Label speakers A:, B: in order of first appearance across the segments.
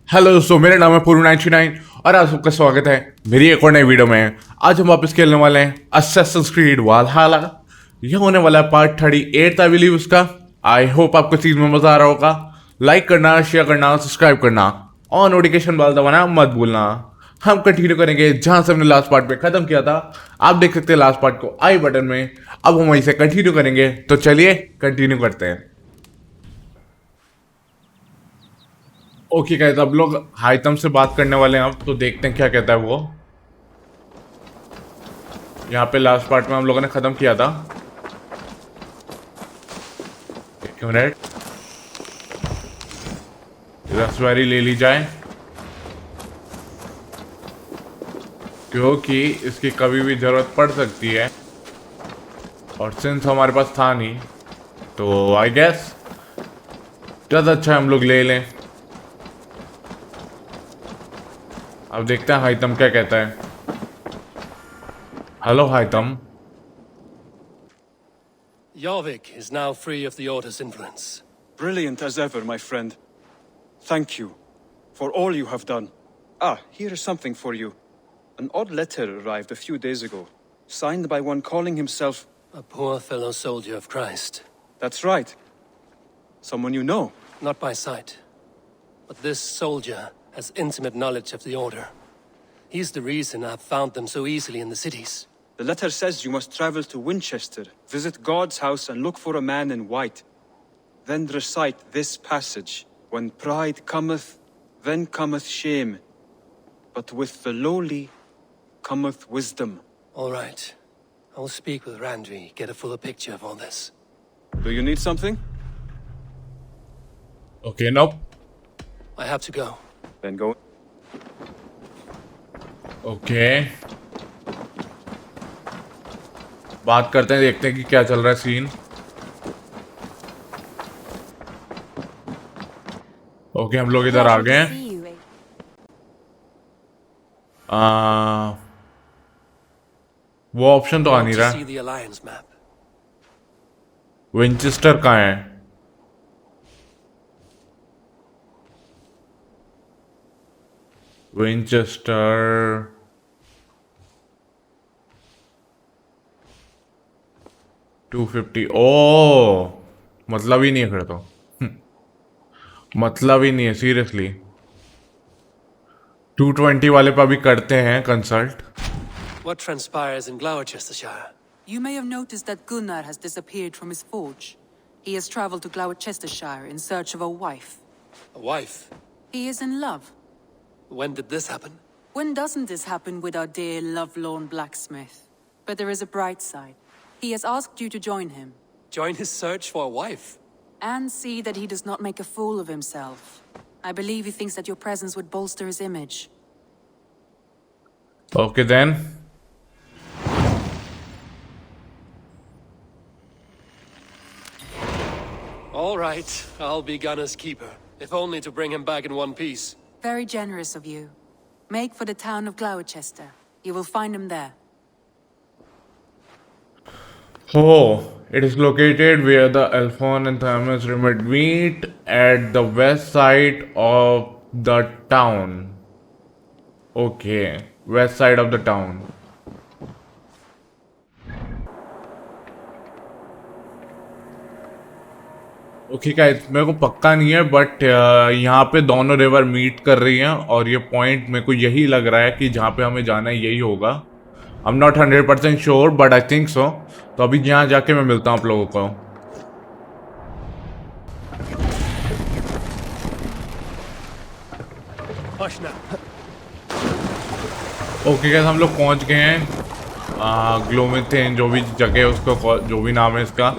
A: Hello दोस्तों, मेरा नाम है पूर्व 99 और आप सबका स्वागत है मेरी एक और नई वीडियो में। आज हम वापस खेलने वाले हैं Assassin's Creed Valhalla। यह होने वाला है पार्ट 38 आई बिलीव उसका। आई होप आपको चीज में मजा आ रहा होगा। लाइक करना, शेयर करना, सब्सक्राइब करना और नोटिफिकेशन बेल दबाना मत भूलना। हम कंटिन्यू करेंगे जहां से हमने लास्ट पार्ट पे खत्म किया था। आप देख सकते हैं लास्ट पार्ट को आई बटन में। अब हम वहीं से कंटिन्यू करेंगे, तो चलिए कंटिन्यू करते हैं। ओके गाइस, अब लोग हाइतम से बात करने वाले हैं। अब तो देखते हैं क्या कहता है वो। यहाँ पे लास्ट पार्ट में हम लोगों ने खत्म किया था। एक मिनट, रसवारी ले ली जाए क्योंकि इसकी कभी भी जरूरत पड़ सकती है, और सिंस हमारे पास था नहीं तो आई गेस ज़्यादा अच्छा हम लोग ले लें। अब देखते हैं हाइतम क्या कहता है। Hello हाइतम।
B: Jorvik is now free of the Order's influence.
C: Brilliant as ever, my friend. Thank you for all you have done. Here is something for you. An odd letter arrived a few days ago, signed by one calling himself...
B: A poor fellow soldier of Christ.
C: That's right. Someone you know.
B: Not by sight. But this soldier has intimate knowledge of the Order. He's the reason I've found them so easily in the cities.
C: The letter says you must travel to Winchester, visit God's house and look for a man in white. Then recite this passage. When pride cometh, then cometh shame. But with the lowly cometh wisdom.
B: All right. I'll speak with Randri, get a fuller picture of all this.
C: Do you need something?
A: Okay, nope.
B: I have to go.
C: Then go.
A: Okay. बात करते हैं, देखते हैं कि क्या चल रहा है सीन। ओके, हम लोग इधर आ गए हैं। वो ऑप्शन तो आ नहीं रहा। विंचेस्टर कहाँ है? विंचेस्टर 250। ओ मतलब ही नहीं है फिर तो। मतलब ही नहीं है सीरियसली। 220 वाले पर भी करते हैं consult.
B: What transpires in Gloucestershire?
D: You may have noticed that Gunnar has disappeared from his forge. He has traveled to Gloucestershire in search of a wife.
B: A wife?
D: He is in love.
B: When did this happen?
D: When doesn't this happen with our dear lovelorn blacksmith? But there is a bright side. He has asked you to join him.
B: Join his search for a wife?
D: And see that he does not make a fool of himself. I believe he thinks that your presence would bolster his image.
A: Okay then.
B: All right, I'll be Gunnar's keeper, if only to bring him back in one piece.
D: Very generous of you. Make for the town of Gloucester. You will find him there.
A: Oh, it is located where the Elfon and Thames River meet at the west side of the town. Okay, west side of the town. Okay guys, मेरे को पक्का नहीं है but यहाँ पे दोनों river meet कर रही हैं और ये पॉइंट मेरे को यही लग रहा है कि जहाँ पे हमें जाना है यही होगा। I am not 100% sure but I think so. तो अभी यहाँ जाके मैं मिलता हूँ आप लोगों को। ओके गाइस, हम लोग पहुँच गए हैं ग्लोमिथेन, जो भी जगह है उसको, जो भी नाम है इसका।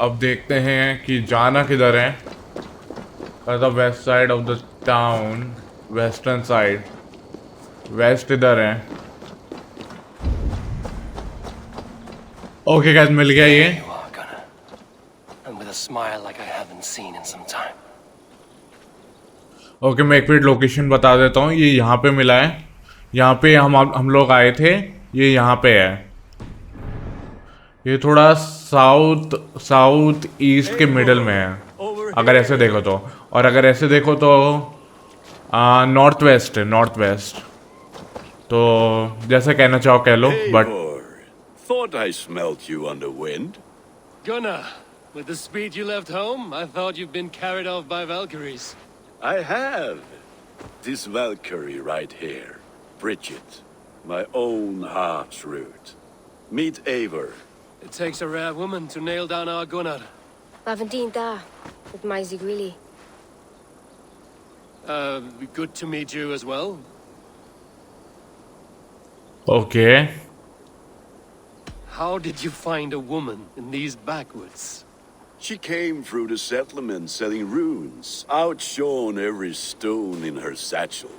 A: अब देखते हैं कि जाना किधर है। The west side of the town, western side. West इधर है। ओके गाइस, मिल गया ये। ओके, मैं एक मिनट लोकेशन बता देता हूँ। ये यहाँ पे मिला है। यहाँ पे हम लोग आए थे। ये यहाँ पे है। ये थोड़ा साउथ ईस्ट के मिडल में है अगर ऐसे देखो तो, और अगर ऐसे देखो तो नॉर्थ वेस्ट है, नॉर्थ वेस्ट। तो जैसे कहना चाहो कह लो, but
E: Eivor, thought I smelt you on the wind.
B: Gunnar, with the speed you left home, I thought you'd been carried off by Valkyries.
E: I have. This Valkyrie right here, Bridget, my own heart's root. Meet Eivor.
B: It takes a rare woman to nail down our Gunnar.
F: Lavandine da, with Maisy Greeley.
B: Good to meet you as well.
A: Okay.
B: How did you find a woman in these backwoods?
E: She came through the settlement selling runes, outshone every stone in her satchel.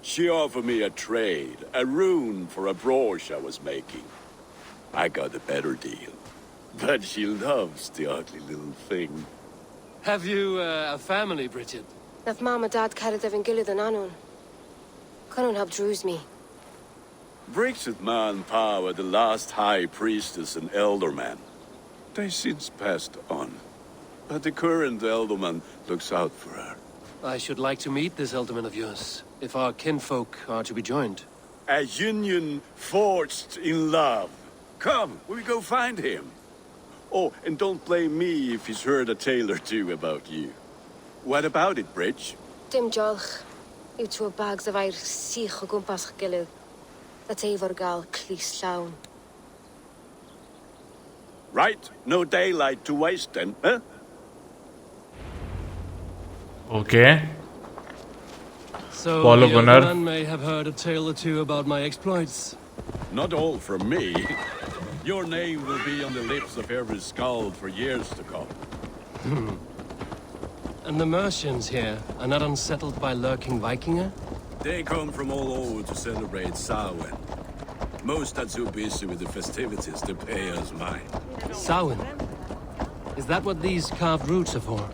E: She offered me a trade, a rune for a brooch I was making. I got a better deal. But she loves the ugly little thing.
B: Have you a family, Bridget?
F: Naf mom and dad carried Evan Gillid and Anon. Conan helped druise me.
E: Bridget Man Pa were the last high priestess and elderman. They since passed on. But the current elderman looks out for her.
B: I should like to meet this alderman of yours, if our kinfolk are to be joined.
E: A union forged in love. Come, we go find him. Oh, and don't blame me if he's heard a tale or two about you. What about it, Bridge?
F: Dim jolch. You two bags of air sich o gwmpas gilydd. That Eivor gal clis llawn.
E: Right, no daylight to waste then, huh?
A: Okay.
B: So
A: Follow
B: the
A: Gunnar.
B: alderman may have heard a tale or two about my exploits.
E: Not all from me. Your name will be on the lips of every skald for years to come.
B: And the Mercians here are not unsettled by lurking Vikinger?
E: They come from all over to celebrate Samhain. Most are too busy with the festivities to pay us mind.
B: Samhain? Is that what these carved roots are for?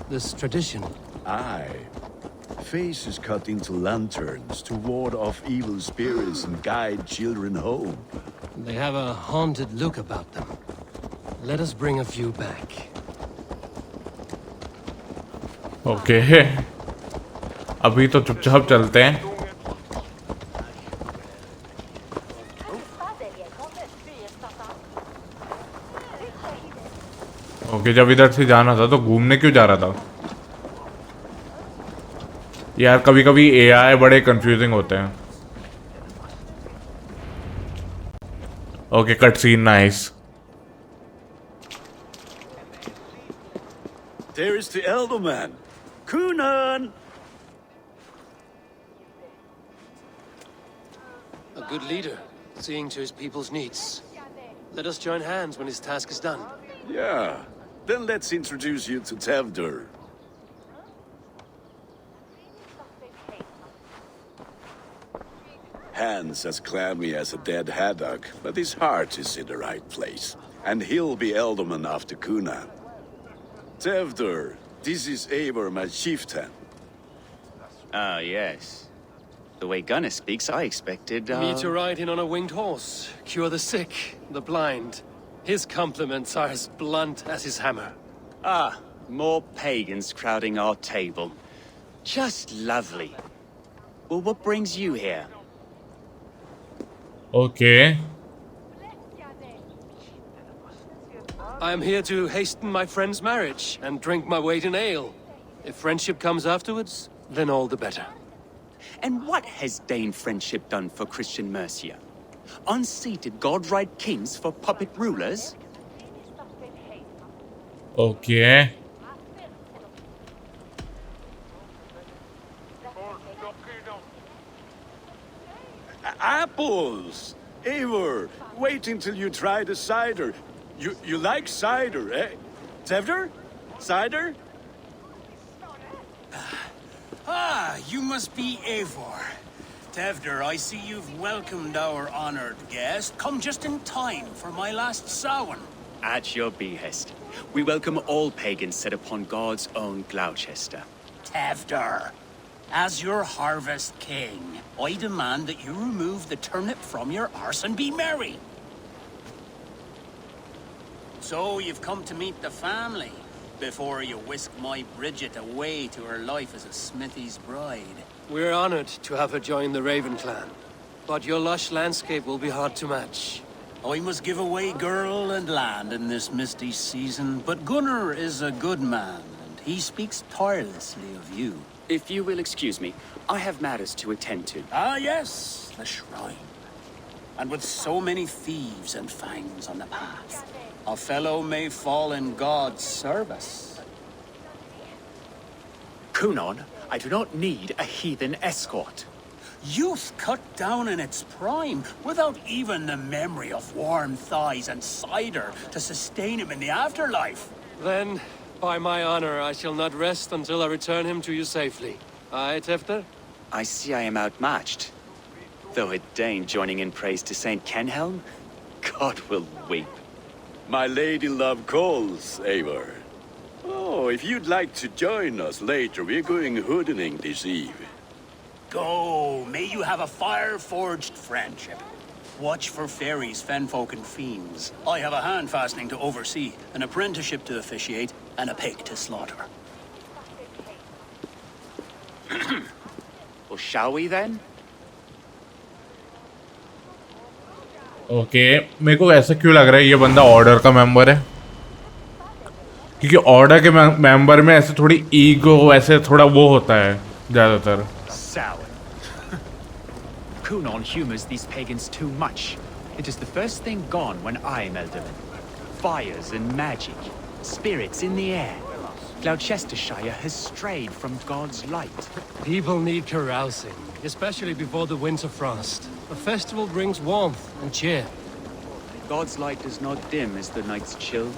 B: This tradition?
E: Aye. Faces cut into lanterns to ward off evil spirits and guide children home.
B: They have a haunted look about them. Let us bring a few back.
A: Okay, अभी तो चुपचाप चलते हैं। Okay, जब इधर से जाना था तो घूमने क्यों जा रहा था यार? कभी कभी एआई बड़े कंफ्यूजिंग होते हैं। Okay, cut scene nice.
E: There is the Elderman. Kunan!
B: A good leader, seeing to his people's needs. Let us join hands when his task is done.
E: Yeah. Then let's introduce you to Tevdur. Hands as clammy as a dead haddock, but his heart is in the right place. And he'll be Elderman after Kunan. Tevdur, this is Eivor, my chieftain.
G: Ah, yes. The way Gunnar speaks, I expected,
B: Me to ride in on a winged horse, cure the sick, the blind. His compliments are as blunt as his hammer.
G: Ah, more pagans crowding our table. Just lovely. Well, what brings you here?
A: Okay,
B: I am here to hasten my friend's marriage and drink my weight in ale. If friendship comes afterwards, then all the better.
G: And what has Dane friendship done for Christian Mercia? Unseated god-right kings for puppet rulers?
A: Okay.
E: Apples! Eivor, wait until you try the cider. You like cider, eh? Tevdur? Cider?
H: Ah, you must be Eivor. Tevdur, I see you've welcomed our honored guest. Come just in time for my last Samhain.
G: At your behest. We welcome all pagans set upon God's own Gloucester.
H: Tevdur, as your harvest king, I demand that you remove the turnip from your arse and be merry. So you've come to meet the family before you whisk my Bridget away to her life as a Smithy's bride.
B: We're honored to have her join the Raven clan. But your lush landscape will be hard to match.
H: I must give away girl and land in this misty season, but Gunnar is a good man, and he speaks tirelessly of you.
G: If you will excuse me, I have matters to attend to.
H: Ah, yes, the shrine. And with so many thieves and fangs on the path, a fellow may fall in God's service.
G: Kunon, I do not need a heathen escort.
H: Youth cut down in its prime, without even the memory of warm thighs and cider to sustain him in the afterlife.
B: Then, by my honor, I shall not rest until I return him to you safely. Aye, Tefter?
G: I see I am outmatched. Though a Dane joining in praise to Saint Kenhelm, God will weep.
E: My lady love calls, Eivor. Oh, if you'd like to join us later, we're going hoodening this eve.
H: Go, may you have a fire-forged friendship. Watch for fairies, fenfolk, and fiends. I have a hand fastening to oversee, an apprenticeship to officiate, and a pig to slaughter.
G: Well, shall we then?
A: Okay मेरे को ऐसा क्यों लग रहा है ये बंदा order का मेंबर है, क्योंकि ऑर्डर के मेंबर में ऐसे थोड़ी ईगो ऐसे थोड़ा वो होता है ज़्यादातर.
G: Sour. Kunon humors these pagans too much. It is the first thing gone when I am Elderman. Fires and magic, spirits in the air. Gloucestershire has strayed from God's light.
B: People need carousing, especially before the winter frost. A festival brings warmth and cheer.
G: God's light does not dim as the nights chill,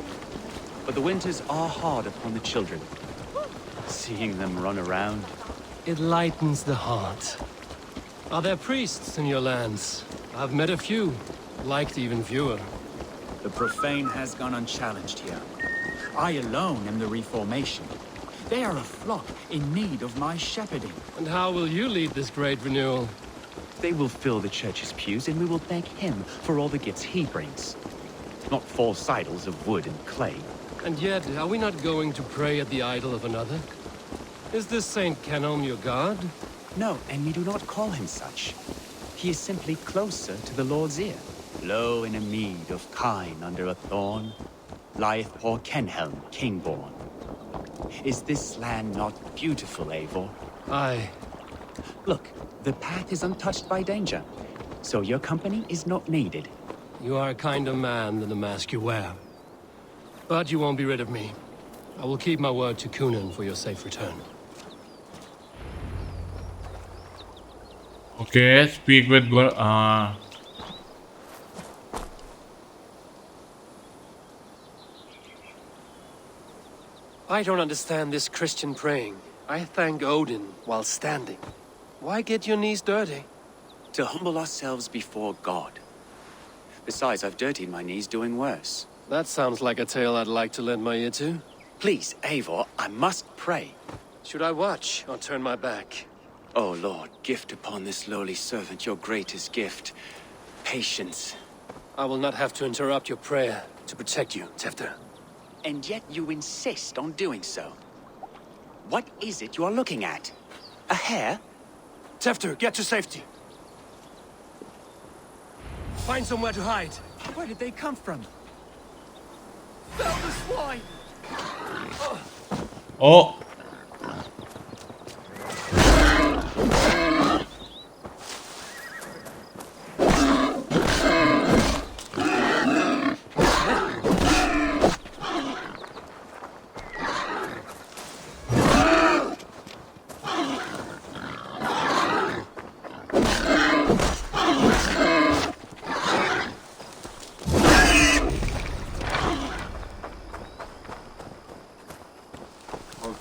G: but the winters are hard upon the children. Seeing them run around,
B: It lightens the heart. Are there priests in your lands? I've met a few, liked even fewer.
G: the profane has gone unchallenged here. I alone am the reformation. They are a flock in need of my shepherding.
B: And how will you lead this great renewal?
G: They will fill the church's pews, and we will thank him for all the gifts he brings. Not false idols of wood and clay.
B: And yet, are we not going to pray at the idol of another? Is this Saint Kenelm your god?
G: No, and we do not call him such. He is simply closer to the Lord's ear. Low in a mead of kine under a thorn, lieth poor Kenhelm, king-born. Is this land not beautiful, Eivor?
B: Aye.
G: Look, the path is untouched by danger, so your company is not needed.
B: You are a kinder man than the mask you wear. But you won't be rid of me. I will keep my word to Kunan for your safe return.
A: Okay, speak with
B: I don't understand this Christian praying. I thank Odin while standing. Why get your knees dirty?
G: To humble ourselves before God. Besides, I've dirtied my knees doing worse.
B: That sounds like a tale I'd like to lend my ear to.
G: Please, Eivor, I must pray.
B: Should I watch or turn my back?
G: Oh Lord, gift upon this lowly servant your greatest gift. Patience.
B: I will not have to interrupt your prayer to protect you, Tefter.
G: And yet you insist on doing so. What is it you are looking at? A hare?
B: Tefter, get to safety. Find somewhere to hide.
G: Where did they come from?
B: Fell the swine!
A: Oh.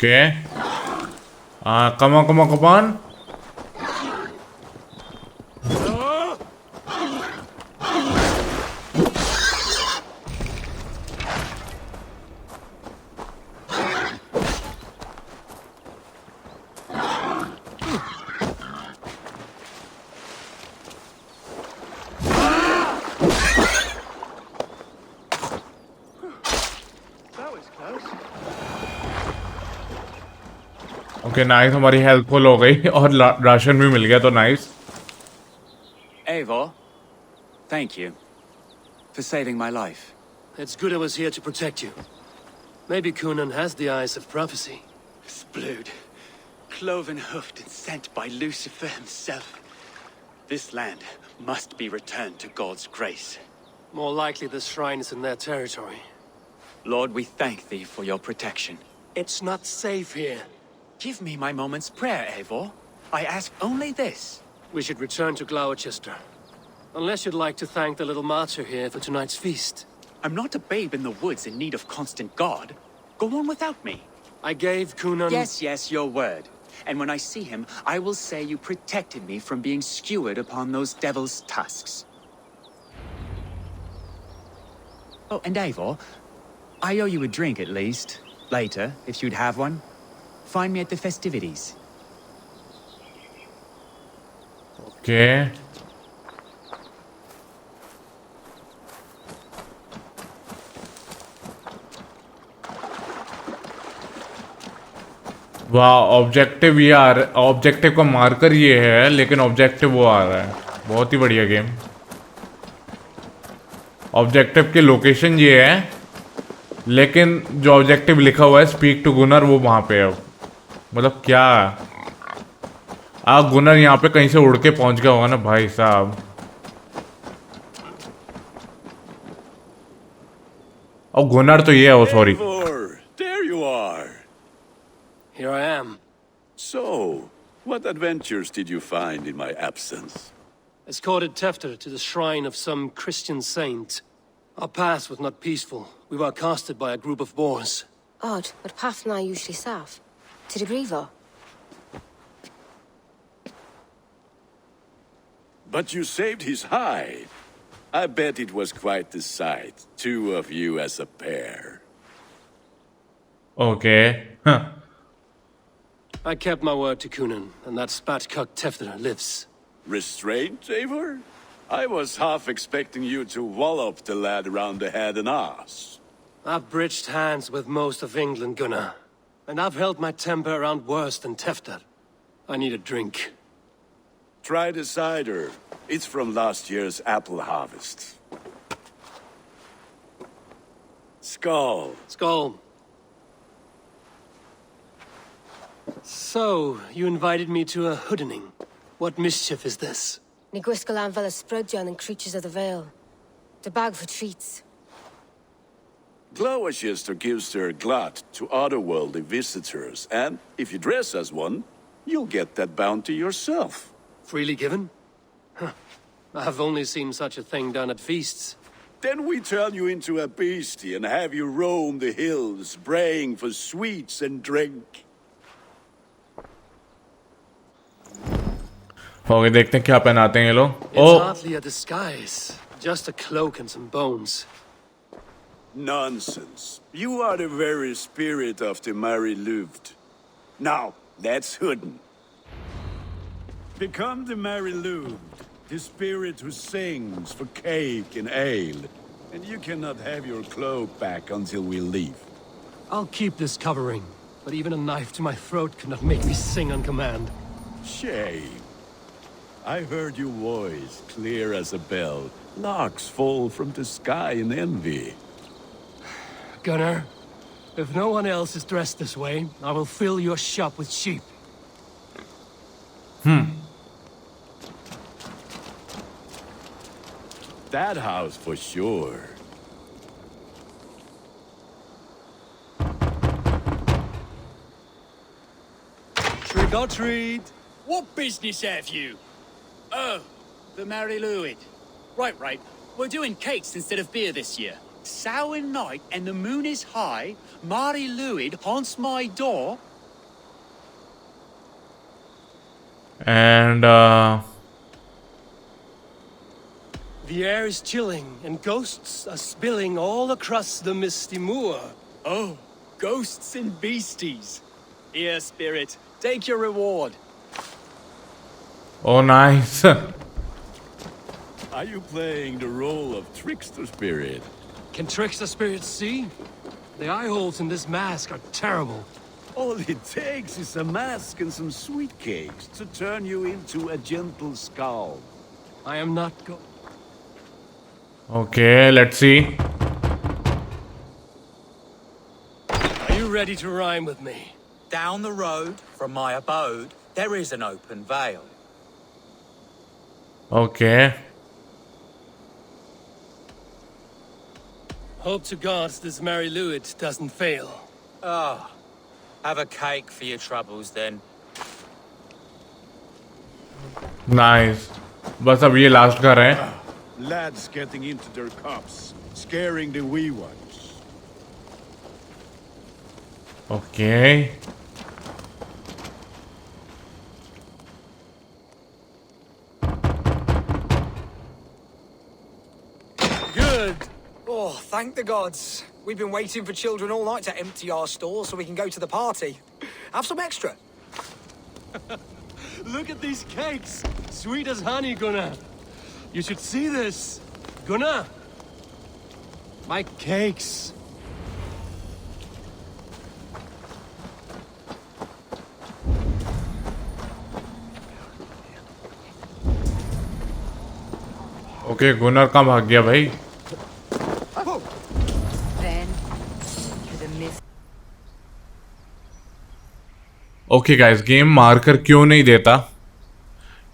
A: Okay. Come on, come on, come on. Okay nice, हमारी help full हो गई और ration भी मिल गया तो nice.
G: Eivor, thank you for saving my life.
B: It's good I was here to protect you. Maybe Conan has the eyes of prophecy.
G: Splood, cloven-hoofed and sent by Lucifer himself. This land must be returned to God's grace.
B: More likely the shrine is in their territory.
G: Lord, we thank thee for your protection.
B: It's not safe here.
G: Give me my moment's prayer, Eivor. I ask only this.
B: We should return to Gloucester. Unless you'd like to thank the little martyr here for tonight's feast.
G: I'm not a babe in the woods in need of constant guard. Go on without me.
B: I gave Conan...
G: Yes, your word. And when I see him, I will say you protected me from being skewered upon those devil's tusks. Oh, and Eivor, I owe you a drink at least. Later, if you'd have one. Find me at the festivities.
A: Okay. वाह, objective ये आ रहा है, objective का marker ये है लेकिन objective वो आ रहा है। बहुत ही बढ़िया गेम। ऑब्जेक्टिव की लोकेशन ये है लेकिन जो ऑब्जेक्टिव लिखा हुआ है स्पीक टू गुनर वो वहां पे है। मतलब क्या गुनर यहाँ पे कहीं से उड़ के पहुंच गया होगा ना भाई साहब। और गुनर तो ये है, sorry.
E: There you are.
B: Here I am.
E: So, what adventures did you find in my absence?
B: Escorted Tefter to the shrine of some Christian saint. Our path was not peaceful. We were accosted by a group of boars.
F: Odd, but path now usually safe. To the Griever.
E: But you saved his hide. I bet it was quite the sight. Two of you as a pair.
A: Okay. Huh.
B: I kept my word to Conan, and that spatcock Tefter lives.
E: Restraint, Eivor? I was half expecting you to wallop the lad around the head and ass.
B: I've bridged hands with most of England, Gunnar. And I've held my temper around worse than Tefter. I need a drink.
E: Try the cider. It's from last year's apple harvest. Skull.
B: Skull. So, you invited me to a hoodening. What mischief is this?
F: Niguiscalan Vela Sprudjan and creatures of the Vale. The bag for treats.
E: Gloucester gives their glut to otherworldly visitors, and if you dress as one, you'll get that bounty yourself.
B: Freely given? Huh. I've only seen such a thing done at feasts.
E: Then we turn you into a beastie and have you roam the hills, braying for sweets and drink.
A: Okay, देखते हैं क्या पहनाते हैं ये लोग।
B: It's hardly a disguise. Just a cloak and some bones.
E: Nonsense. You are the very spirit of the Mary Louved. Now, let's hooden. Become the Mary Louved, the spirit who sings for cake and ale. And you cannot have your cloak back until we leave.
B: I'll keep this covering, but even a knife to my throat could not make me sing on command.
E: Shame. I heard your voice clear as a bell. Larks fall from the sky in envy.
B: Gunnar, if no one else is dressed this way, I will fill your shop with sheep.
E: That house for sure.
B: Trick or treat!
H: What business have you? Oh, the Mary Louid. Right. We're doing cakes instead of beer this year. Sour night and the moon is high. Mary Louid haunts my door.
A: And
B: The air is chilling, and ghosts are spilling all across the misty moor.
H: Oh, ghosts and beasties. Here, spirit, take your reward.
A: oh nice.
E: Are you playing the role of trickster spirit?
B: Can trickster spirits see? The eye holes in this mask are terrible.
I: All it takes is a mask and some sweet cakes to turn you into a gentle skull.
B: I am not go.
A: Okay, let's see.
B: Are you ready to rhyme with me?
J: Down the road from my abode, there is an open vale.
A: Okay.
B: Hope to God this merry Luid doesn't fail.
J: Ah, have a cake for your troubles then.
A: Nice. बस अब ये last घर है.
I: Lads getting into their cups, scaring the wee ones.
A: Okay.
B: Good.
K: Oh, thank the gods. We've been waiting for children all night to empty our stores so we can go to the party. Have some extra.
B: Look at these cakes. Sweet as honey, Gunnar. You should see this. Gunnar. My cakes.
A: Okay Gunnar कहाँ भाग गया भाई? Okay guys, game marker क्यों नहीं देता?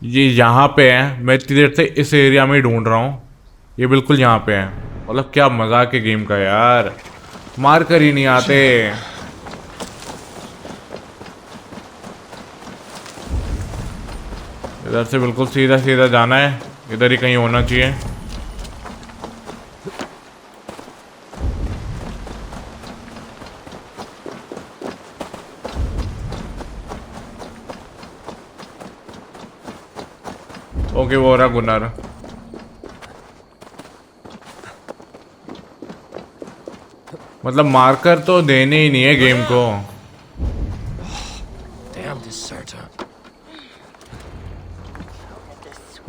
A: ये यहाँ पे है. मैं इतनी देर से इस एरिया में ढूंढ रहा हूँ. ये बिल्कुल यहाँ पे है. मतलब क्या मजाक है गेम का यार. मार्कर ही नहीं आते. इधर से बिल्कुल सीधा सीधा जाना है. इधर ही कहीं होना चाहिए. ओके वो रहा गुनर. मतलब मार्कर तो देने ही नहीं है गेम को.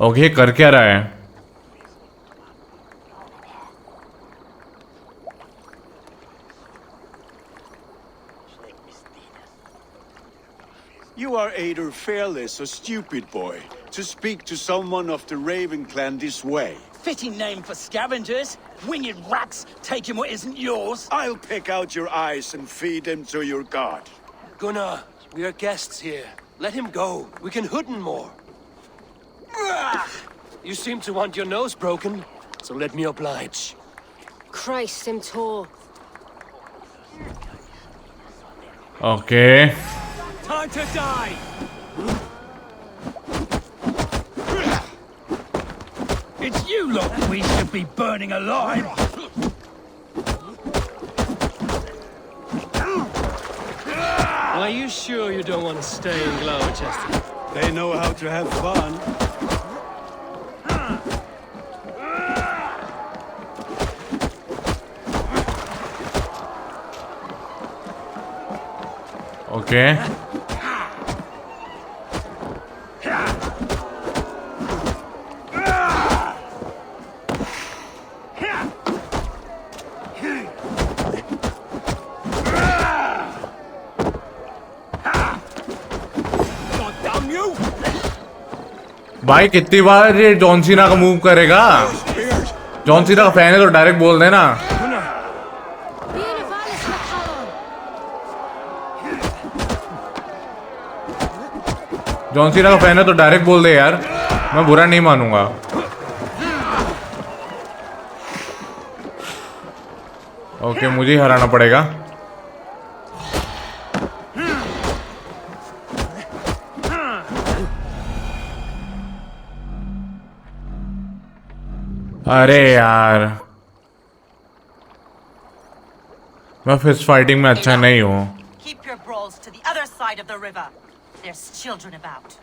A: ओके कर क्या रहा है?
E: You are either fearless or stupid, boy, to speak to someone of the Raven clan this way.
H: Fitting name for scavengers. Winged rats taking what isn't yours.
E: I'll pick out your eyes and feed them to your god.
B: Gunnar, we are guests here. Let him go. We can hoodin more. You seem to want your nose broken, so let me oblige.
F: Christ, him tall.
A: Okay.
H: Time to die! It's you lot we should be burning alive!
B: Are you sure you don't want to stay in Gloucester?
I: They know how to have fun.
A: Okay. भाई कितनी बार ये John Cena का move करेगा? John Cena का fan है तो direct बोल देना. जॉन सीना का फैन है तो डायरेक्ट बोल दे यार. मैं बुरा नहीं मानूंगा. ओके मुझे ही हराना पड़ेगा. अरे यार मैं फिस्ट फाइटिंग में अच्छा नहीं हूँ.
L: Keep your brawls to the other side of the river. There's children about.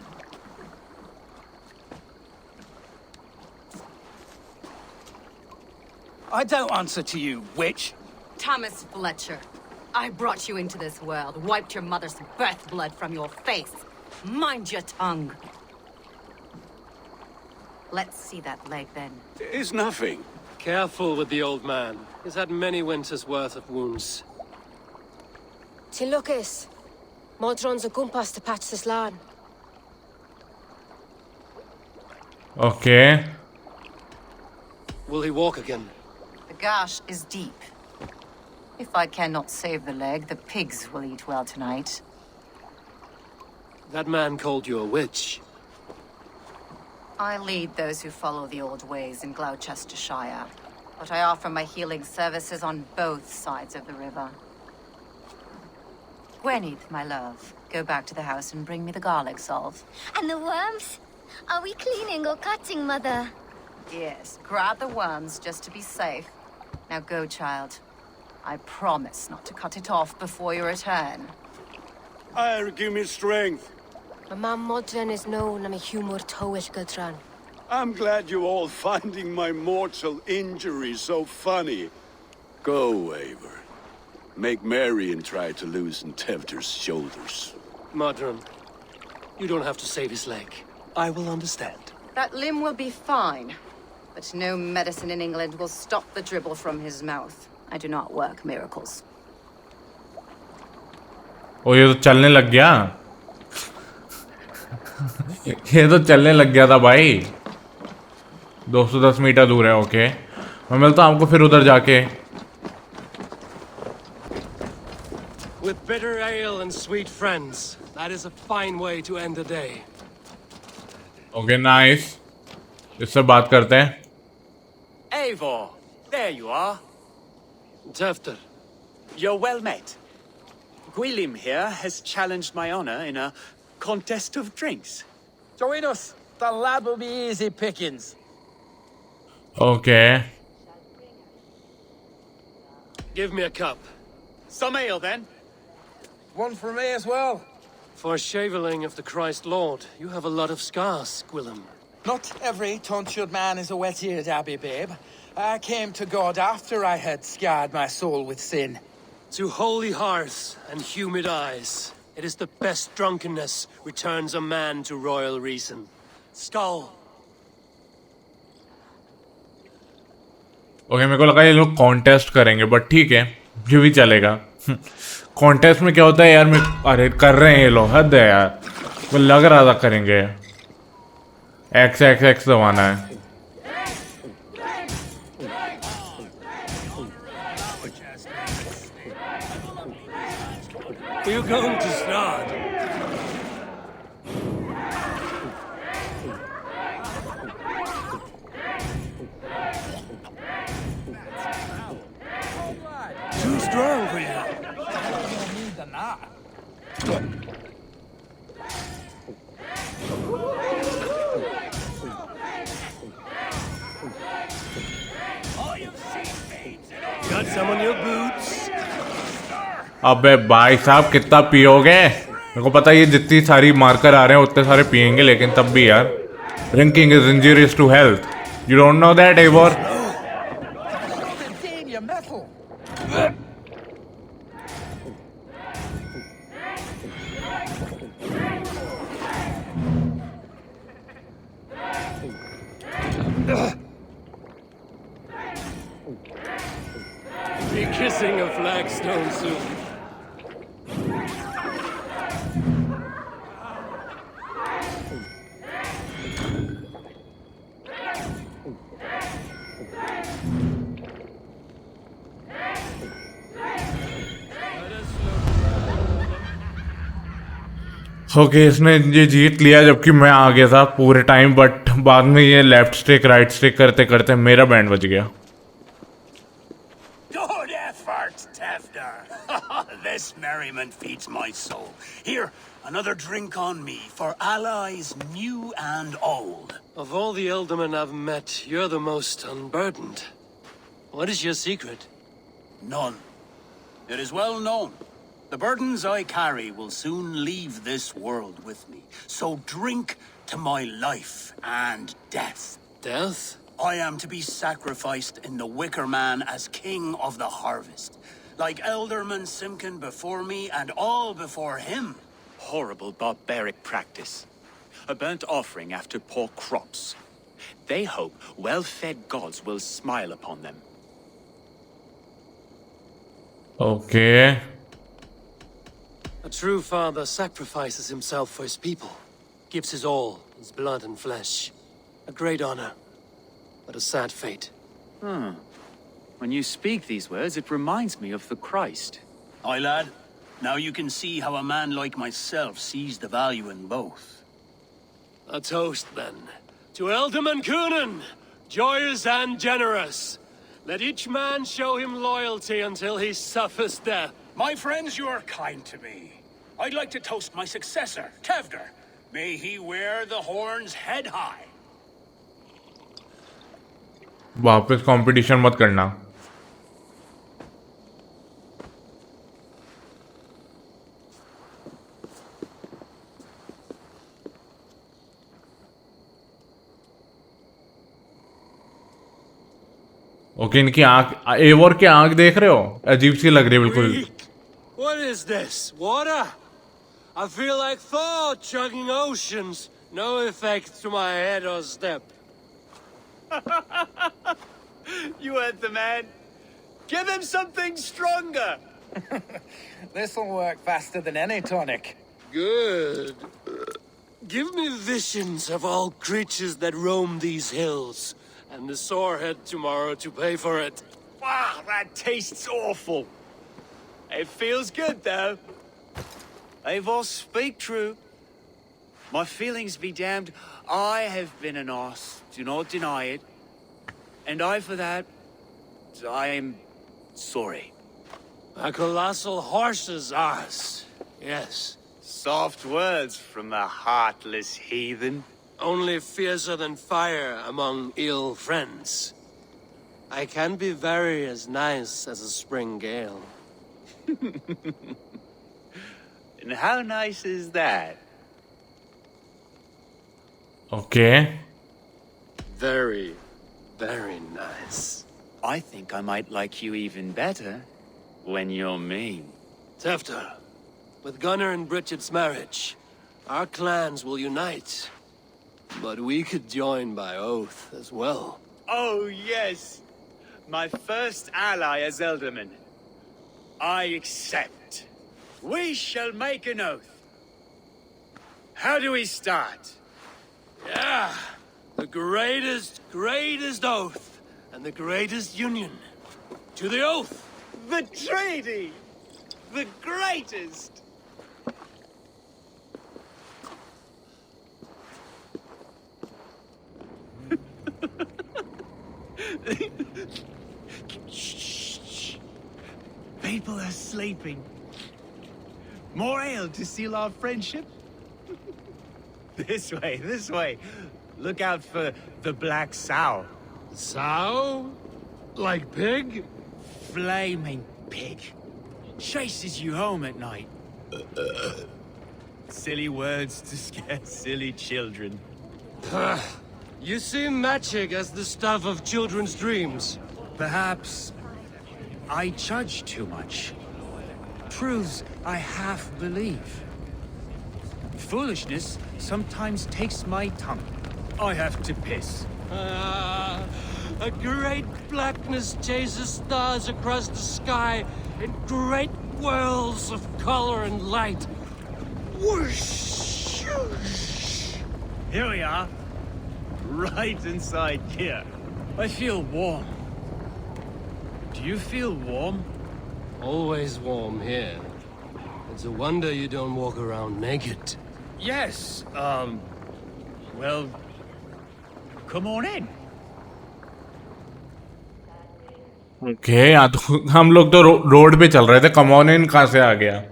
H: I don't answer to you, witch.
L: Thomas Fletcher, I brought you into this world, wiped your mother's birth blood from your face. Mind your tongue. Let's see that leg then.
E: It's nothing.
B: Careful with the old man. He's had many winters' worth of wounds.
F: Tilukis, Modron's a gumpas to patch this land.
A: Okay.
B: Will he walk again?
L: The gash is deep. If I cannot save the leg, the pigs will eat well tonight.
B: That man called you a witch.
L: I lead those who follow the old ways in Gloucestershire, but I offer my healing services on both sides of the river. Gweneth, my love, go back to the house and bring me the garlic salve.
M: And the worms? Are we cleaning or cutting, Mother?
L: Yes, grab the worms just to be safe. Now go, child. I promise not to cut it off before you return.
E: Give me strength.
F: My mam Modron is known am a humor toish Gudran.
E: I'm glad you all finding my mortal injury so funny. Go, Eivor. Make merry and try to loosen Tevder's shoulders.
B: Modron, you don't have to save his leg. I will understand.
L: That limb will be fine, but no medicine in England will stop the dribble from his mouth. I do not work miracles.
A: ओ ये तो चलने लग गया ये तो चलने लग गया था भाई 210 मीटर दूर है ओके मैं मिलता हूँ आपको फिर उधर जाके
B: With bitter ale and sweet friends, that is a fine way to end the day.
A: Okay nice इससे बात करते हैं
G: Eivor, there you are.
B: Tefter.
G: You're well met. Gwilym here has challenged my honor in a contest of drinks.
J: Join us. The lad will be easy pickings.
A: Okay
B: Give me a cup.
G: Some ale, then.
J: One for me as well.
B: For shaveling of the Christ Lord, you have a lot of scars, Gwillem.
J: Not every tonsured man is a wet-eared abbey, babe. I came to God after I had scarred my soul with sin.
B: To holy hearths and humid eyes, it is the best drunkenness returns a man to royal reason. Skull.
A: Okay मेरे को लगा ये लोग contest करेंगे but ठीक है ये भी चलेगा कॉन्टेस्ट में क्या होता है यार मैं अरे कर रहे हैं ये लोग हद है यार वो लग रहा था करेंगे एक्स एक्स एक्स दबाना है
B: We're going to start. Too strong for you. Got some on your boots?
A: अबे भाई साहब कितना पियोगे मेरे को पता है ये जितनी सारी मार्कर आ रहे हैं उतने सारे पियेंगे लेकिन तब भी यार drinking is injurious to health you don't know that एवोर
B: Be kissing a flagstone soon.
A: Okay इसने ये जीत लिया जबकि मैं आ गया था पूरे टाइम बट बाद में ये लेफ्ट स्टिक राइट स्टिक करते करते मेरा बैंड बज गया
H: Good effort, Tefder. This merriment feeds my soul. Here, another drink on me for allies new and old.
B: Of all the ealdormen I've met, you're the most unburdened. What is your secret?
H: None. It is well known. The burdens I carry will soon leave this world with me. So drink to my life and death.
B: Death?
H: I am to be sacrificed in the Wicker Man as king of the harvest. Like Elderman Simkin before me and all before him.
G: Horrible barbaric practice. A burnt offering after poor crops. They hope well-fed gods will smile upon them.
A: Okay
B: A true father sacrifices himself for his people, gives his all, his blood and flesh. A great honor, but a sad fate.
G: When you speak these words, it reminds me of the Christ.
H: Aye, lad. Now you can see how a man like myself sees the value in both.
B: A toast, then. To Eldam and Coonan, joyous and generous. Let each man show him loyalty until he suffers death.
H: My friends, you are kind to me. I'd like to toast my successor, Tevder. May he wear the horns head high.
A: वापस competition मत करना. Okay, इनकी आंख, एवोर की आंख देख रहे हो? अजीब सी लग रही है बिल्कुल.
B: What is this? Water? I feel like Thor chugging oceans. No effect to my head or step.
J: You heard the man. Give him something stronger. This'll work faster than any tonic.
B: Good. Give me visions of all creatures that roam these hills, and the sorehead tomorrow to pay for it.
J: Wow, that tastes awful. It feels good, though.
G: Eivor, speak true. My feelings be damned. I have been an ass, do not deny it. And I, for that, I am sorry.
B: A colossal horse's ass. Yes.
J: Soft words from the heartless heathen.
B: Only fiercer than fire among ill friends. I can be very as nice as a spring gale.
J: And how nice is that?
A: Okay.
B: Very, very nice.
G: I think I might like you even better when you're mean.
B: Tefter, with Gunnar and Bridget's marriage, our clans will unite. But we could join by oath as well.
J: Oh, yes. My first ally as Elderman. I accept. We shall make an oath. How do we start?
B: Yeah, the greatest oath, and the greatest union. To the oath!
J: The treaty! The greatest!
G: Shh. People are sleeping. More ale to seal our friendship? This way. Look out for the black sow.
B: Sow? Like pig?
G: Flaming pig. Chases you home at night. Silly words to scare silly children.
B: You see magic as the stuff of children's dreams.
G: Perhaps I judge too much. Proves I half believe. Foolishness sometimes takes my tongue. I have to piss.
B: A great blackness chases stars across the sky in great whirls of color and light. Whoosh!
G: Here we are. Right inside here. I feel warm. Do you feel warm?
B: Always warm here. It's a wonder you don't walk around naked.
G: Yes, well, come on in.
A: Okay, यहाँ तो हम लोग तो road पे चल रहे थे. Come on in कहाँ से आ गया?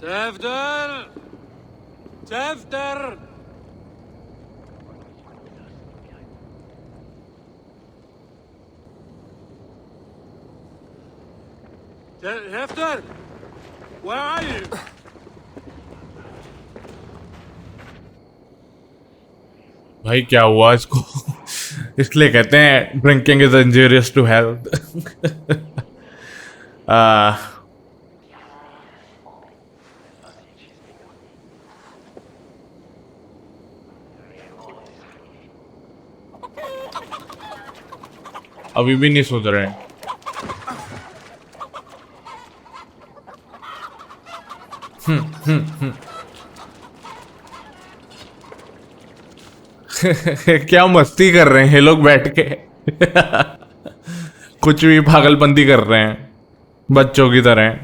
B: Tefter! Tefter! Tefter! Where are you?
A: भाई क्या हुआ इसको? इसलिए कहते हैं drinking is injurious to health. अभी भी नहीं सुधर रहे। क्या मस्ती कर रहे हैं ये लोग बैठ के। कुछ भी पागलपंती कर रहे हैं बच्चों की तरह।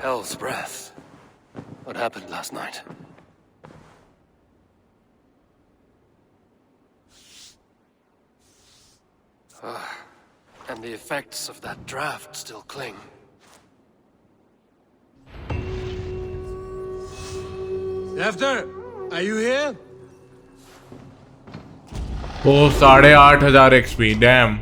B: Hell's breath. What happened last night? And the effects of that draft still cling.
J: After, are you here?
A: Oh 8,500 XP, damn.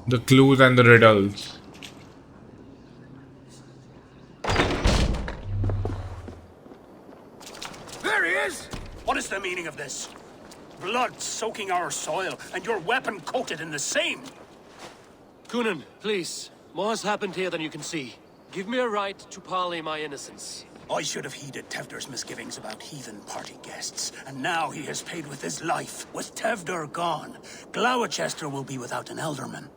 A: The clues and the riddles.
H: There he is! What is the meaning of this? Blood soaking our soil, and your weapon coated in the same!
B: Coonan, please. More has happened here than you can see. Give me a right to parley my innocence.
H: I should have heeded Tevder's misgivings about heathen party guests, and now he has paid with his life. With Tevder gone, Gloucester will be without an elderman.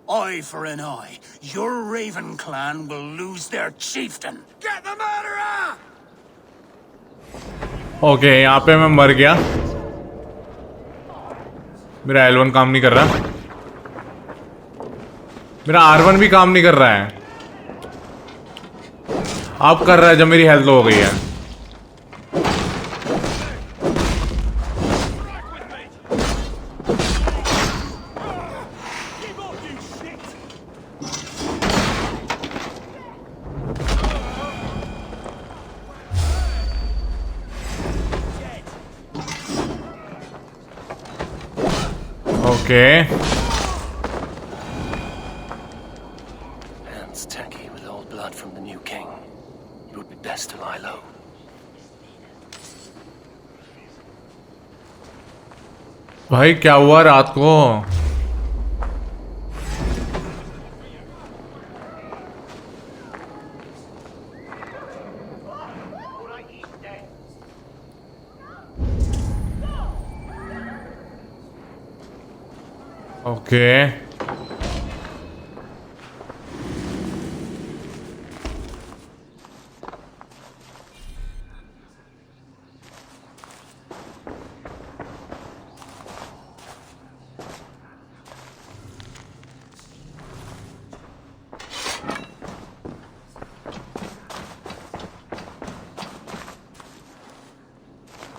H: Eye for an eye. Your Raven clan will lose their chieftain.
J: Get the murderer!
A: Okay, यहाँ पे मैं मर गया। मेरा L1 काम नहीं कर रहा। मेरा R1 भी काम नहीं कर रहा है। अब कर रहा है जब मेरी हेल्थ लो हो गई है। Okay
B: Hands tacky with old blood from the new king. It would be best to lie low.
A: भाई क्या हुआ रात को? Okay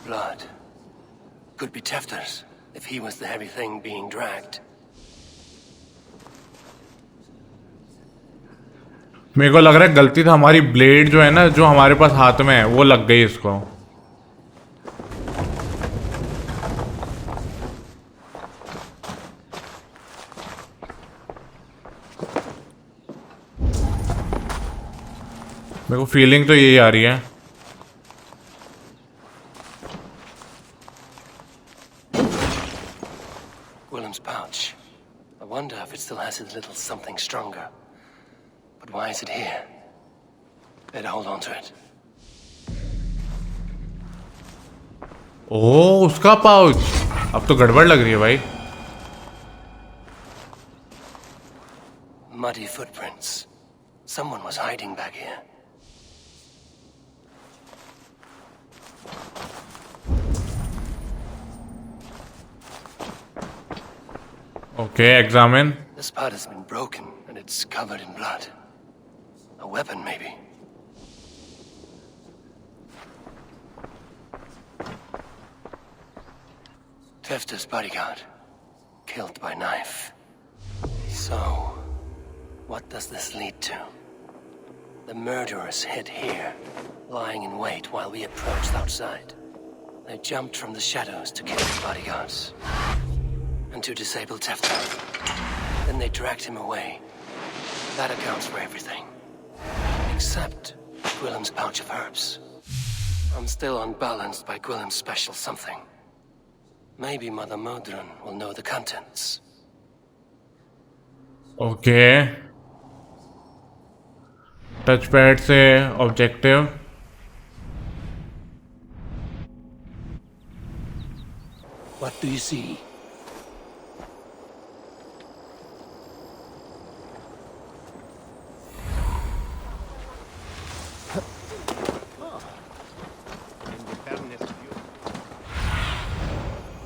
B: Blood. Could be Tefter's, if he was the heavy thing being dragged.
A: मेरे को लग रहा है गलती था हमारी। ब्लेड जो है ना, जो हमारे पास हाथ में है, वो लग गई इसको। मेरे को फीलिंग तो यही आ रही है।
B: Willem's pouch. I wonder if it still has his little something stronger. But why is it here? Better hold on to it.
A: ओह, उसका पाउच। अब तो गड़बड़ लग रही है भाई।
B: Muddy footprints. Someone was hiding back here.
A: Okay, examine.
B: This part has been broken and it's covered in blood. A weapon, maybe. Tefter's bodyguard. Killed by knife. So, what does this lead to? The murderers hid here, lying in wait while we approached outside. They jumped from the shadows to kill the bodyguards and to disable Templar. Then they dragged him away. That accounts for everything. Except Gwillem's pouch of herbs. I'm still unbalanced by Gwillem's special something. Maybe Mother Modron will know the contents.
A: Okay. Touchpad से objective.
B: What do you see?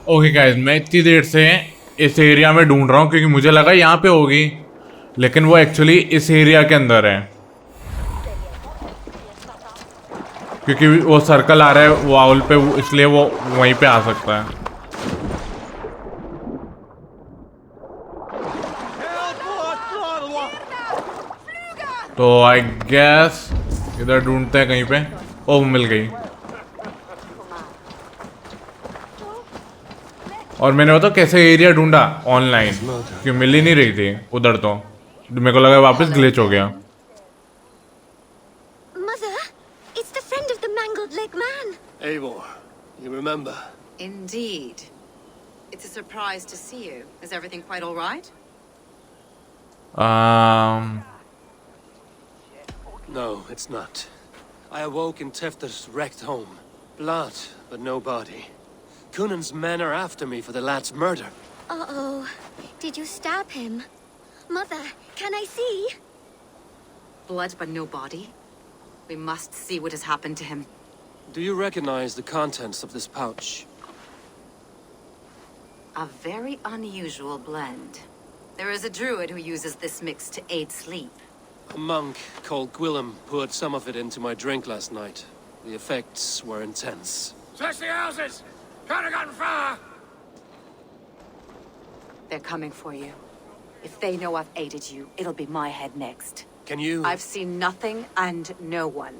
A: Okay guys, मैं इतनी देर से इस area में ढूंढ रहा हूँ क्योंकि मुझे लगा यहाँ पे होगी, लेकिन वो एक्चुअली इस एरिया के अंदर है क्योंकि वो सर्कल आ रहा है वॉल पे, इसलिए वो वहीं पे आ सकता है। तो आई गैस इधर ढूंढते हैं कहीं पे। ओ, मिल गई। और मैंने बताओ कैसे एरिया ढूंढा ऑनलाइन, क्योंकि मिल ही नहीं रही थी उधर, तो मेरे को लगा वापस ग्लिच हो गया।
M: Mother, it's the friend of the mangled leg man.
B: Eivor, you remember?
L: Indeed. It's a surprise to see you. Is everything quite all right?
B: No, it's not. I awoke in Tefter's wrecked home. Blood, but no body. Cunan's men are after me for the lad's murder.
M: Uh-oh. Did you stab him? Mother, can I see?
L: Blood but no body? We must see what has happened to him.
B: Do you recognize the contents of this pouch?
L: A very unusual blend. There is a druid who uses this mix to aid sleep.
B: A monk called Gwillem poured some of it into my drink last night. The effects were intense.
J: Search the houses! Could have gotten far!
L: They're coming for you. If they know I've aided you, it'll be my head next.
B: Can you...
L: I've seen nothing and no one.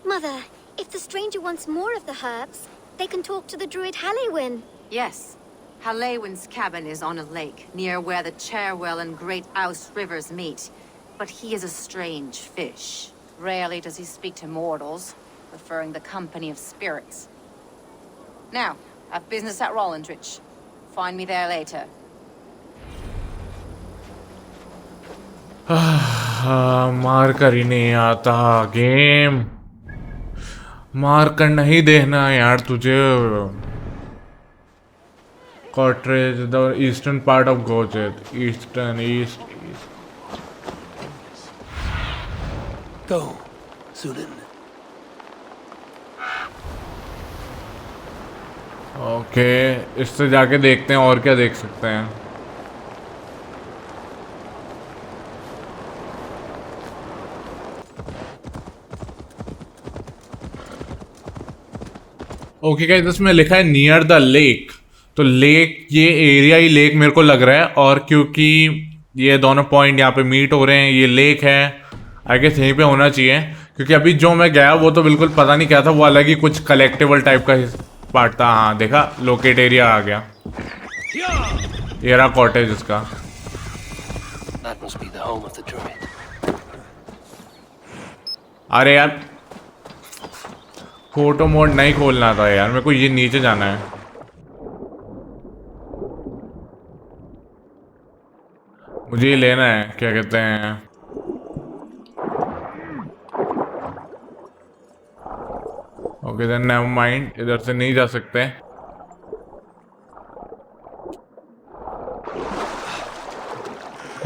M: Mother, if the stranger wants more of the herbs, they can talk to the druid Hallywin.
L: Yes. Hallewin's cabin is on a lake, near where the Cherwell and Great Ouse rivers meet. But he is a strange fish. Rarely does he speak to mortals, preferring the company of spirits. Now, I've business at Rollindrich. Find me there later.
A: मार कर ही नहीं आता game, मार कर नहीं देना यार तुझे। Cotterage, the eastern part of Gozet, eastern east.
B: Go, Sunan.
A: Okay, इससे जाके देखते हैं और क्या देख सकते हैं। ओके गाइस, इसमें लिखा है नियर द लेक, तो लेक, ये एरिया ही लेक मेरे को लग रहा है। और क्योंकि ये दोनों पॉइंट यहाँ पे मीट हो रहे हैं, ये लेक है, आई गेस यहीं पे होना चाहिए। क्योंकि अभी जो मैं गया वो तो बिल्कुल पता नहीं क्या था, वो अलग ही कुछ कलेक्टिबल टाइप का पार्ट था। हाँ देखा, लोकेट एरिया आ गया। ये रहा कॉटेज इसका। अरे यार, फोटो मोड नहीं खोलना था यार मेरे को, ये नीचे जाना है। मुझे ये लेना है, क्या कहते हैं, ओके देन नेवर माइंड, इधर से नहीं जा सकते।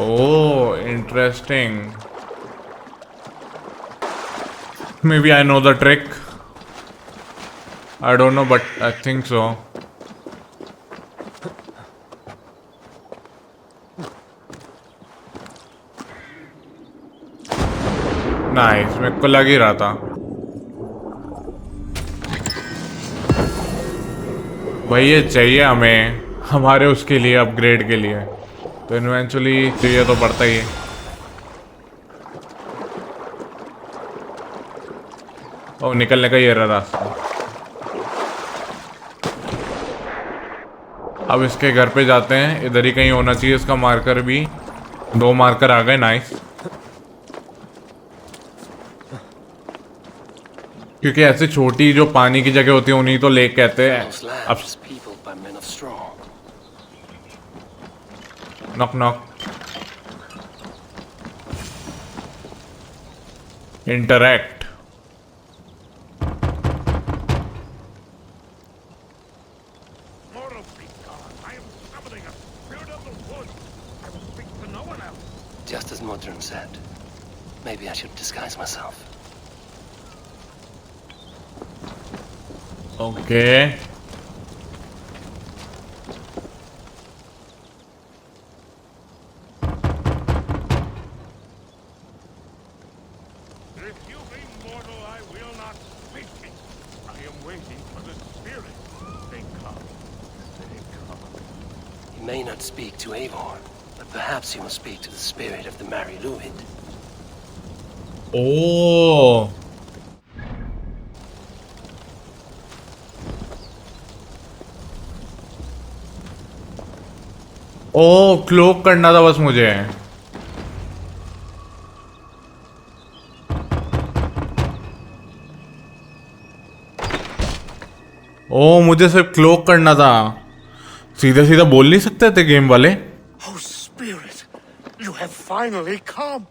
A: Oh interesting, maybe I know the trick, I don't know, but I think so. Nice, मेरे को लग ही रहा था भाई ये चाहिए हमें, हमारे उसके लिए, अपग्रेड के लिए, तो इवेंचुअली चाहिए तो पड़ता ही है। ओ निकलने का ये रहा रास्ता। अब इसके घर पे जाते हैं, इधर ही कहीं होना चाहिए इसका मार्कर भी। 2 मार्कर आ गए, नाइस। क्योंकि ऐसे छोटी जो पानी की जगह होती है उन्हीं तो लेक कहते हैं। अब knock knock. Interact.
B: Just as Modron said. Maybe I should disguise myself.
A: Okay.
B: He may not speak to Eivor, but perhaps he will speak to the spirit of the Mary Luid.
A: Oh. Oh cloak करना था बस मुझे। ओ मुझे सिर्फ cloak करना था, सीधा सीधा बोल नहीं सकते थे गेम वाले।
N: Oh spirit, you have finally come.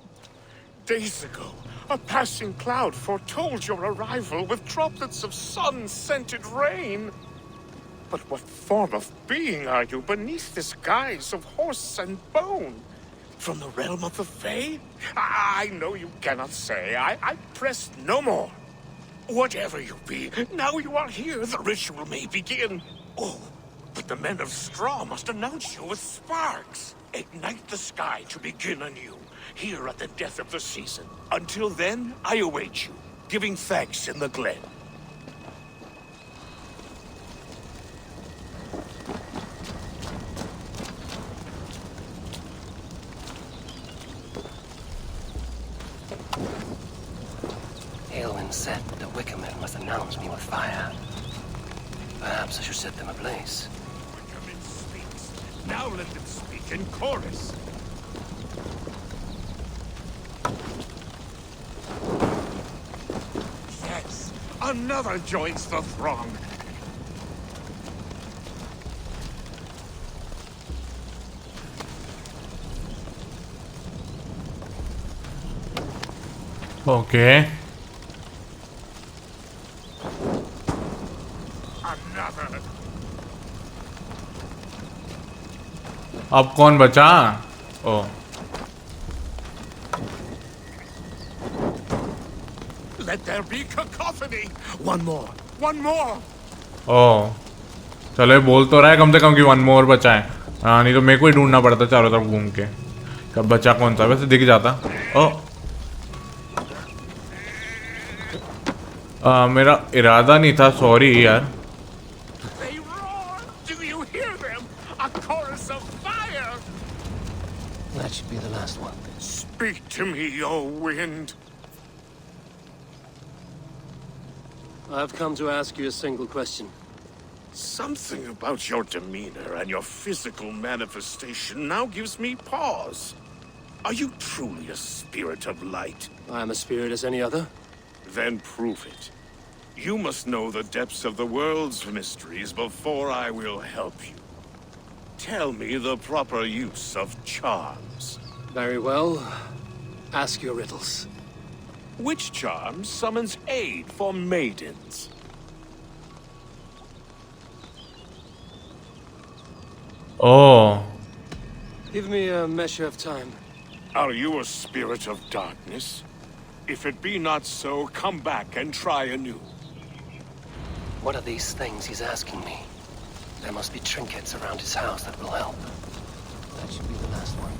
N: Days ago, a passing cloud foretold your arrival with droplets of sun-scented rain. But what form of being are you beneath this guise of horse and bone? From the realm of the Fae? I know you cannot say. I press no more. Whatever you be, now you are here, the ritual may begin. Oh, but the men of straw must announce you with sparks. Ignite the sky to begin anew, here at the death of the season. Until then, I await you, giving thanks in the glen.
B: Said the Wickermen must announce me with fire. Perhaps I should set them ablaze.
N: Wickerman speaks. Now let them speak in chorus. Yes, another joins the throng.
A: Okay. अब कौन बचा? ओ
N: Let there be cacophony. One more. One more.
A: ओ चलो ये बोल तो रहा है कम से कम कि 1 मोर बचा है। हाँ नहीं तो मेरे को ही ढूंढना पड़ता चारों तरफ घूम के। कब बचा कौन सा? वैसे दिख जाता। ओ मेरा इरादा नहीं था, सॉरी यार।
B: That should be the last one.
N: Speak to me, O wind.
B: I've come to ask you a single question.
N: Something about your demeanor and your physical manifestation now gives me pause. Are you truly a spirit of light?
B: I am a spirit as any other.
N: Then prove it. You must know the depths of the world's mysteries before I will help you. Tell me the proper use of charms.
B: Very well. Ask your riddles.
N: Which charm summons aid for maidens?
A: Oh.
B: Give me a measure of time.
N: Are you a spirit of darkness? If it be not so, come back and try anew.
B: What are these things he's asking me? There must be trinkets around his house that will help. That should be the last one.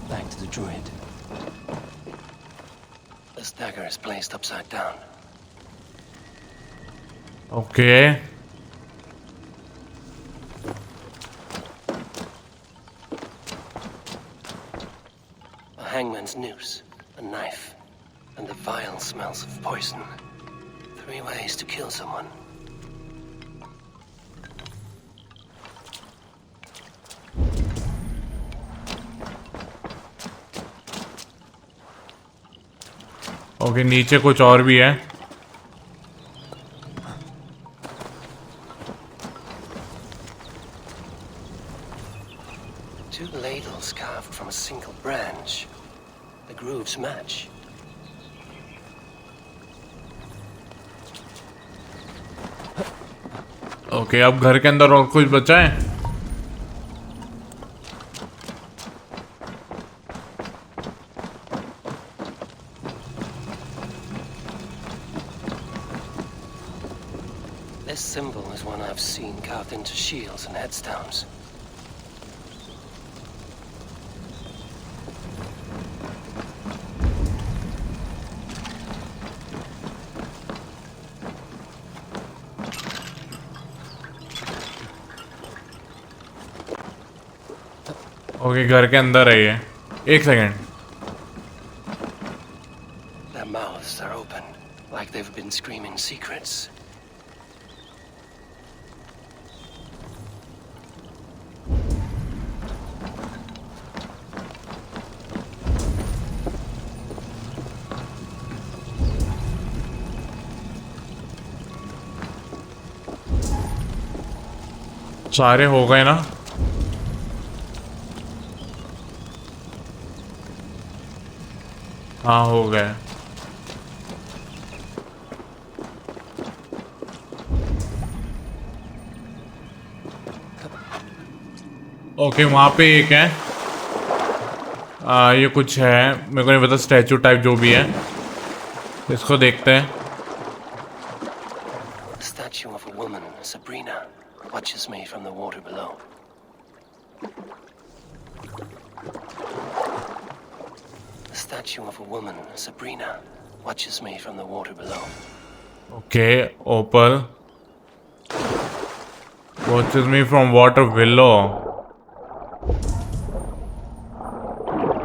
B: Back to the druid. This dagger is placed upside down.
A: Okay.
B: A hangman's noose, a knife, and the vile smells of poison. 3 ways to kill someone.
A: Okay, नीचे कुछ और भी है।
B: Two ladles carved from a single branch. The grooves match.
A: Okay, अब घर के अंदर और कुछ बचा है?
B: This symbol is one I've seen carved into shields and headstones.
A: Okay, घर के अंदर है ये। एक second.
B: Their mouths are open, like they've been screaming secrets.
A: सारे हो गए ना? हाँ, हो गए। ओके, वहाँ पे एक है। ये कुछ है, मेरे को नहीं पता, स्टैचू टाइप जो भी है। इसको देखते हैं।
B: The statue of a woman, Sabrina, watches me from the water below. The statue of a woman, Sabrina, watches me from the water below.
A: Okay, Opal watches me from water below.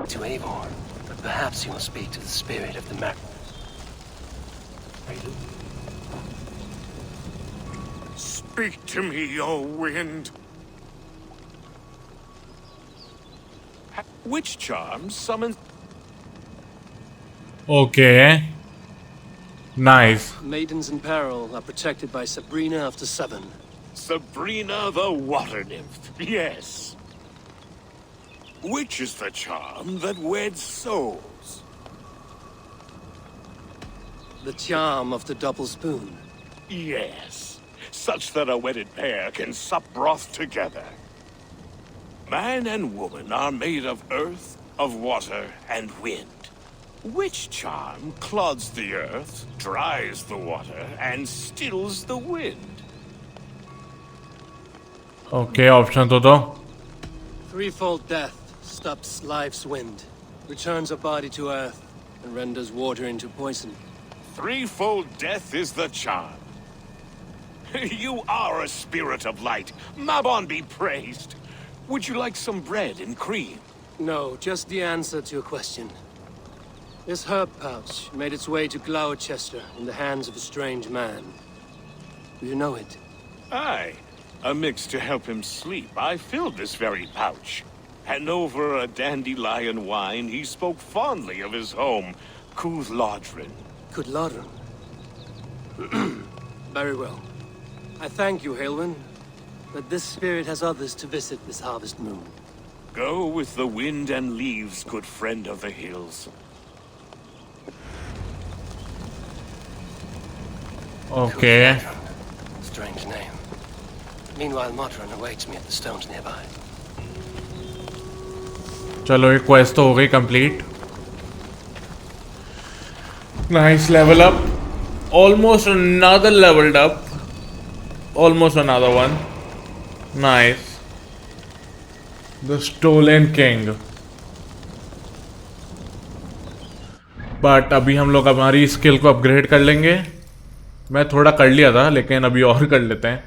B: To Eivor, but perhaps he will speak to the spirit of the map.
N: Speak to me, O wind. Which charm summons...
A: Okay. Nice.
B: Maidens in peril are protected by Sabrina of the Seven.
N: Sabrina the water nymph, yes. Which is the charm that weds souls?
B: The charm of the double spoon.
N: Yes. Such that a wedded pair can sup broth together. Man and woman are made of earth, of water, and wind. Which charm clods the earth, dries the water, and stills the wind?
A: Okay, option to do.
B: Threefold death stops life's wind, returns a body to earth, and renders water into poison.
N: Threefold death is the charm. You are a spirit of light. Mabon be praised. Would you like some bread and cream?
B: No, just the answer to your question. This herb pouch made its way to Gloucester in the hands of a strange man. Do you know it?
N: Aye. Amidst to help him sleep, I filled this very pouch. And over a dandelion wine, he spoke fondly of his home, Cooth-Lodrin.
B: Cooth-Lodrin? Very well. I thank you, Haelwyn, but this spirit has others to visit this harvest moon.
N: Go with the wind and leaves, good friend of the hills.
A: Okay.
B: Strange name. Meanwhile, Modron awaits me at the stones nearby.
A: चलो, एक quest तो हो गई complete. Nice, level up. Almost another leveled up. Almost another one. Nice. The Stolen King. But अभी हम लोग हमारी skill को अपग्रेड कर लेंगे. मैं थोड़ा कर लिया था, लेकिन अभी और कर लेते हैं.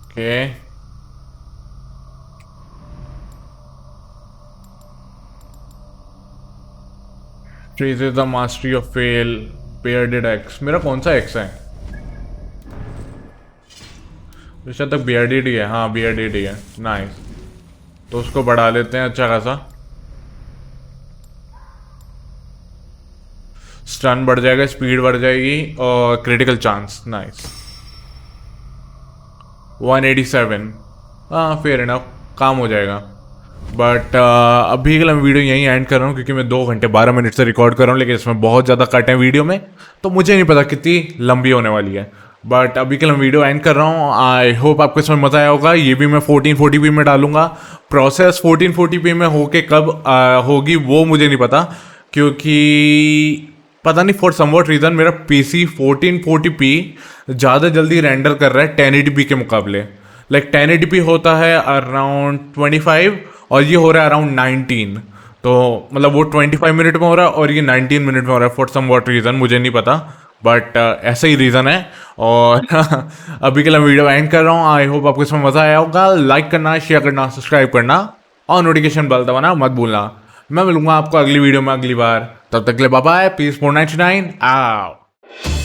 A: Okay. Traces the mastery of fail, bearded axe. मेरा कौन सा एक्स है? शायद तक बेयर्डेड ही है। हाँ बेयर्डेड ही है। नाइस, तो उसको बढ़ा लेते हैं अच्छा खासा। स्टन बढ़ जाएगा, स्पीड बढ़ जाएगी और क्रिटिकल चांस। नाइस, 187। हाँ फेयर इनफ, काम हो जाएगा। बट अभी के लिए मैं वीडियो यहीं एंड कर रहा हूँ क्योंकि मैं 2 घंटे 12 मिनट से रिकॉर्ड कर रहा हूँ, लेकिन इसमें बहुत ज़्यादा कट है वीडियो में, तो मुझे नहीं पता कितनी लंबी होने वाली है। बट अभी के लिए मैं वीडियो एंड कर रहा हूँ। आई होप आपको इसमें मज़ा आया होगा। ये भी मैं 1440p में डालूंगा। प्रोसेस 1440p में होके कब होगी वो मुझे नहीं पता, क्योंकि पता नहीं फॉर समवॉट रीज़न मेरा PC 1440p ज़्यादा जल्दी रेंडर कर रहा है 1080p के मुकाबले। लाइक 1080p होता है अराउंड 25 और ये हो रहा है अराउंड 19। तो मतलब वो 25 मिनट में हो रहा है और ये 19 मिनट में हो रहा है फॉर सम वॉट रीज़न, मुझे नहीं पता, बट ऐसा ही रीज़न है। और अभी के लिए वीडियो एंड कर रहा हूँ। आई होप आपको इसमें मज़ा आया होगा। लाइक करना, शेयर करना, सब्सक्राइब करना और नोटिफिकेशन बेल दबाना मत भूलना। मैं मिलूंगा आपको अगली वीडियो में अगली बार। तब तक के लिए बाय बाय। पीस 499 आओ।